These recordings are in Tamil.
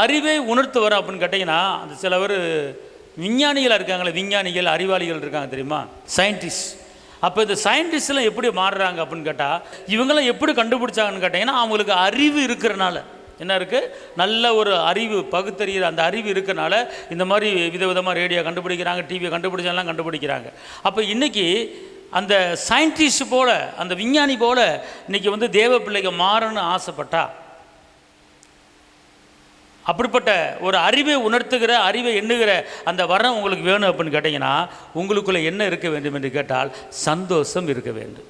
அறிவை உணர்த்துவர் அப்படின்னு கேட்டிங்கன்னா, அந்த சில பேர் விஞ்ஞானிகளாக இருக்காங்களே, விஞ்ஞானிகள் அறிவாளிகள் இருக்காங்க தெரியுமா, சயின்டிஸ்ட். அப்போ இந்த சயின்டிஸ்ட்லாம் எப்படி மாறுறாங்க அப்படின்னு கேட்டால், இவங்களாம் எப்படி கண்டுபிடிச்சாங்கன்னு கேட்டிங்கன்னா, அவங்களுக்கு அறிவு இருக்கிறனால. என்ன இருக்குது, நல்ல ஒரு அறிவு, பகுத்தறிகிற அந்த அறிவு இருக்கிறனால இந்த மாதிரி விதவிதமாக ரேடியோ கண்டுபிடிக்கிறாங்க, டிவியை கண்டுபிடிச்சாலாம் கண்டுபிடிக்கிறாங்க. அப்போ இன்றைக்கி அந்த சயின்டிஸ்ட் போல், அந்த விஞ்ஞானி போல் இன்றைக்கி தேவ பிள்ளைங்க மாறணும்னு ஆசைப்பட்டா, அப்படிப்பட்ட ஒரு அறிவை உணர்த்துகிற, அறிவை எண்ணுகிற அந்த வரம் உங்களுக்கு வேணும் அப்படின்னு கேட்டிங்கன்னா, உங்களுக்குள்ளே என்ன இருக்க வேண்டும் என்று கேட்டால் சந்தோஷம் இருக்க வேண்டும்.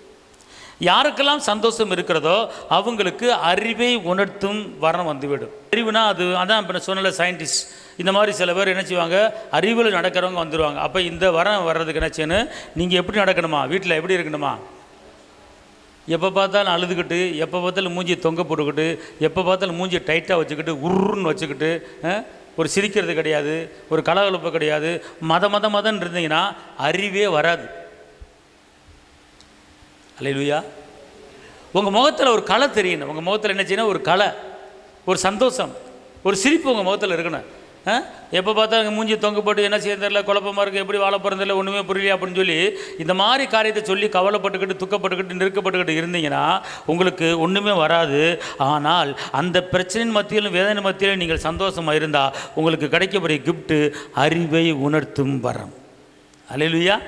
யாருக்கெல்லாம் சந்தோஷம் இருக்கிறதோ அவங்களுக்கு அறிவை உணர்த்தும் வரம் வந்துவிடும். அறிவுனா அதான் இப்போ சொன்னல சயின்டிஸ்ட், இந்த மாதிரி சில பேர் என்ன செய்வாங்க, அறிவில் நடக்கிறவங்க வந்துடுவாங்க. அப்போ இந்த வரம் வர்றதுக்கு என்ன செய்யணும், நீங்கள் எப்படி நடக்கணுமா, வீட்டில் எப்படி இருக்கணுமா, எப்போ பார்த்தாலும் அழுதுகிட்டு, எப்போ பார்த்தாலும் மூஞ்சியை தொங்க போட்டுக்கிட்டு, எப்போ பார்த்தாலும் மூஞ்சியை டைட்டாக வச்சுக்கிட்டு, உருன்னு வச்சுக்கிட்டு, ஒரு சிரிக்கிறது கிடையாது, ஒரு கலகலப்பு கிடையாது, மதன்னு இருந்தீங்கன்னா அறிவே வராது. அல்லேலூயா. உங்கள் முகத்தில் ஒரு கலை தெரியணும். உங்கள் முகத்தில் என்ன செய்யணும், ஒரு கலை, ஒரு சந்தோஷம், ஒரு சிரிப்பு உங்கள் முகத்தில் இருக்கணும். எப்போ பார்த்தா அங்கே மூஞ்சி தொங்க போட்டு என்ன செய்ய தெரியல, குழப்பமாக இருக்குது, எப்படி வாழ போகிறதில்ல, ஒன்றுமே புரியல அப்படின்னு சொல்லி இந்த மாதிரி காரியத்தை சொல்லி கவலைப்பட்டுக்கிட்டு, துக்கப்பட்டுக்கிட்டு, நெருக்கப்பட்டுக்கிட்டு இருந்தீங்கன்னா உங்களுக்கு ஒன்றுமே வராது. ஆனால் அந்த பிரச்சனையின் மத்தியிலும் வேதனை மத்தியிலும் நீங்கள் சந்தோஷமாக இருந்தால் உங்களுக்கு கிடைக்கக்கூடிய கிஃப்ட்டு அறிவை உணர்த்தும் வரம். அல்லேலூயா.